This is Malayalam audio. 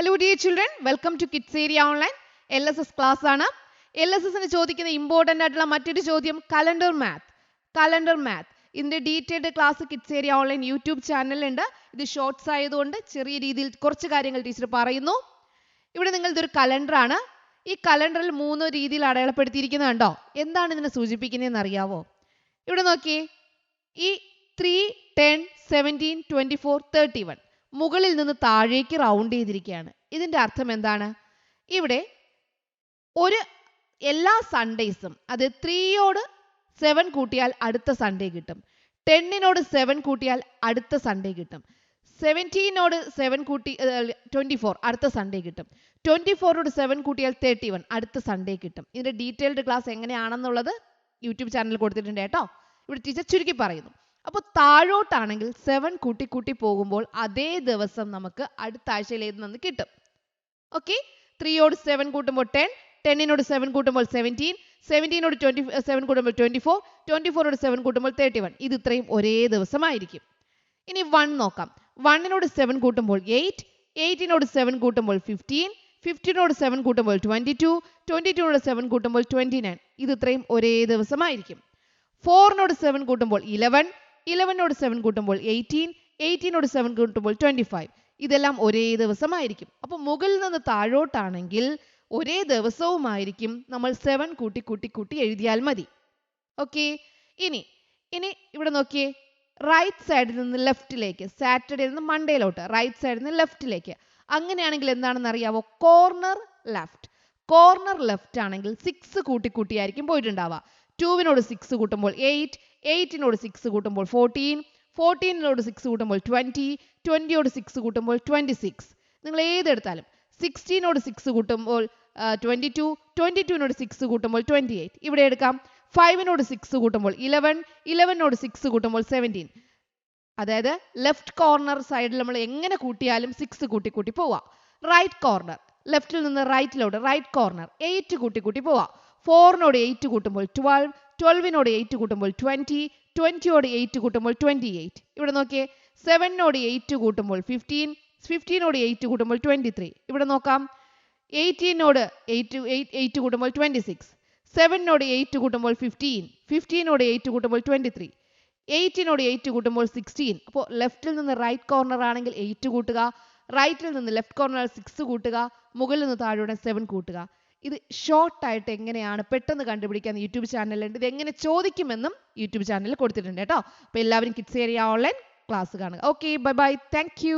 Hello dear children, welcome to Kids Area Online. LSS class ആണ്. LSSന് ചോദിക്കുന്ന ഇമ്പോർട്ടൻ്റ് ആയിട്ടുള്ള മറ്റൊരു ചോദ്യം കലണ്ടർ മാത്ത്. ഇതിൻ്റെ detailed class kids area online YouTube ചാനലിലുണ്ട്. ഇത് ഷോർട്സ് ആയതുകൊണ്ട് ചെറിയ രീതിയിൽ കുറച്ച് കാര്യങ്ങൾ ടീച്ചർ പറയുന്നു. ഇവിടെ നിങ്ങൾ ഇതൊരു കലണ്ടറാണ്. ഈ കലണ്ടറിൽ 3 രീതിയിൽ അടയാളപ്പെടുത്തിയിരിക്കുന്നത് കണ്ടോ? എന്താണ് ഇതിനെ സൂചിപ്പിക്കുന്നതെന്ന് അറിയാവോ? ഇവിടെ നോക്കിയേ, ഈ 3, 10, 17, 24, 31 മുകളിൽ നിന്ന് താഴേക്ക് റൗണ്ട് ചെയ്തിരിക്കുകയാണ്. ഇതിൻ്റെ അർത്ഥം എന്താണ്? ഇവിടെ എല്ലാ സൺഡേയ്സും അത് 3യോട് 7 കൂട്ടിയാൽ അടുത്ത സൺഡേ കിട്ടും, 10നോട് 7 കൂട്ടിയാൽ അടുത്ത സൺഡേ കിട്ടും, 17നോട് 7 കൂട്ടി 24 അടുത്ത സൺഡേ കിട്ടും, 24നോട് 7 കൂട്ടിയാൽ 31 അടുത്ത സൺഡേ കിട്ടും. ഇതിൻ്റെ ഡീറ്റെയിൽഡ് ക്ലാസ് എങ്ങനെയാണെന്നുള്ളത് യൂട്യൂബ് ചാനലിൽ കൊടുത്തിട്ടുണ്ട് കേട്ടോ. ഇവിടെ ടീച്ചർ ചുരുക്കി പറയുന്നു. അപ്പോൾ താഴോട്ടാണെങ്കിൽ 7 കൂട്ടി പോകുമ്പോൾ അതേ ദിവസം നമുക്ക് അടുത്ത ആഴ്ചയിൽ ഏത് നിന്ന് കിട്ടും. ഓക്കെ, 3യോട് 7 കൂട്ടുമ്പോൾ 10, 10നോട് 7 കൂട്ടുമ്പോൾ 17, 17നോട് 7 കൂട്ടുമ്പോൾ 24, 24നോട് 7 കൂട്ടുമ്പോൾ 31. ഇത് ഇത്രയും ഒരേ ദിവസമായിരിക്കും. ഇനി 1 നോക്കാം. 1നോട് 7 കൂട്ടുമ്പോൾ 8, 8നോട് 7 കൂട്ടുമ്പോൾ 15, 15നോട് 7 കൂട്ടുമ്പോൾ 22, 22നോട് 7 കൂട്ടുമ്പോൾ 29. ഇത് ഇത്രയും ഒരേ ദിവസമായിരിക്കും. 4നോട് 7 കൂട്ടുമ്പോൾ 11, 11നോട് 7 കൂട്ടുമ്പോൾ 18, 18നോട് 7 കൂട്ടുമ്പോൾ 25. ഇതെല്ലാം ഒരേ ദിവസമായിരിക്കും. അപ്പോൾ മുകളിൽ നിന്ന് താഴോട്ടാണെങ്കിൽ ഒരേ ദിവസവുമായിരിക്കും. നമ്മൾ 7 കൂട്ടി എഴുതിയാൽ മതി. ഓക്കെ, ഇനി ഇവിടെ നോക്കിയേ, റൈറ്റ് സൈഡിൽ നിന്ന് ലെഫ്റ്റിലേക്ക്, സാറ്റർഡേ നിന്ന് മൺഡേയിലോട്ട് റൈറ്റ് സൈഡിൽ നിന്ന് ലെഫ്റ്റിലേക്ക്. അങ്ങനെയാണെങ്കിൽ എന്താണെന്ന് അറിയാവോ? കോർണർ ലെഫ്റ്റ് ആണെങ്കിൽ 6 കൂട്ടിയായിരിക്കും പോയിട്ടുണ്ടാവുക. 2നോട് 6 കൂട്ടുമ്പോൾ 8, 8നോട് 6 കൂട്ടുമ്പോൾ 14, 14നോട് 6 കൂട്ടുമ്പോൾ 20, 20യോട് 6 കൂട്ടുമ്പോൾ 26. നിങ്ങൾ ഏതെടുത്താലും 16നോട് 6 കൂട്ടുമ്പോൾ 22, 22നോട് 6 കൂട്ടുമ്പോൾ 28. ഇവിടെ എടുക്കാം. 5നോട് 6 കൂട്ടുമ്പോൾ 11, 11നോട് 6 കൂട്ടുമ്പോൾ 17. അതായത് ലെഫ്റ്റ് കോർണർ സൈഡിൽ നമ്മൾ എങ്ങനെ കൂട്ടിയാലും 6 കൂട്ടി പോവാ. റൈറ്റ് കോർണർ, ലെഫ്റ്റിൽ നിന്ന് റൈറ്റിലോട്ട് റൈറ്റ് കോർണർ 8 കൂട്ടി പോവാ. 4നോട് 8 കൂട്ടുമ്പോൾ 12, 12നോട് 8 കൂട്ടുമ്പോൾ 20, 20യോട് 8 കൂട്ടുമ്പോൾ 28. ഇവിടെ നോക്കിയേ, 7നോട് 8 കൂട്ടുമ്പോൾ 15, 15നോട് 8 കൂട്ടുമ്പോൾ 23. ഇവിടെ നോക്കാം, 18നോട് 8 കൂട്ടുമ്പോൾ 26, 7നോട് 8 കൂട്ടുമ്പോൾ 15, 15നോട് 8 കൂട്ടുമ്പോൾ 23, 18നോട് 8 കൂട്ടുമ്പോൾ 16. അപ്പോൾ ലെഫ്റ്റിൽ നിന്ന് റൈറ്റ് കോർണർ ആണെങ്കിൽ 8 കൂട്ടുക, റൈറ്റിൽ നിന്ന് ലെഫ്റ്റ് കോർണർ 6 കൂട്ടുക, മുകളിൽ നിന്ന് താഴോട്ട് 7 കൂട്ടുക. ഇത് ഷോർട്ടായിട്ട് എങ്ങനെയാണ് പെട്ടെന്ന് കണ്ടുപിടിക്കാൻ യൂട്യൂബ് ചാനലുണ്ട്. ഇത് എങ്ങനെ ചോദിക്കുമെന്നും യൂട്യൂബ് ചാനലിൽ കൊടുത്തിട്ടുണ്ട് കേട്ടോ. അപ്പോൾ എല്ലാവരും കിഡ്സ് ഏരിയ ഓൺലൈൻ ക്ലാസ് കാണുക. Okay, bye bye, thank you.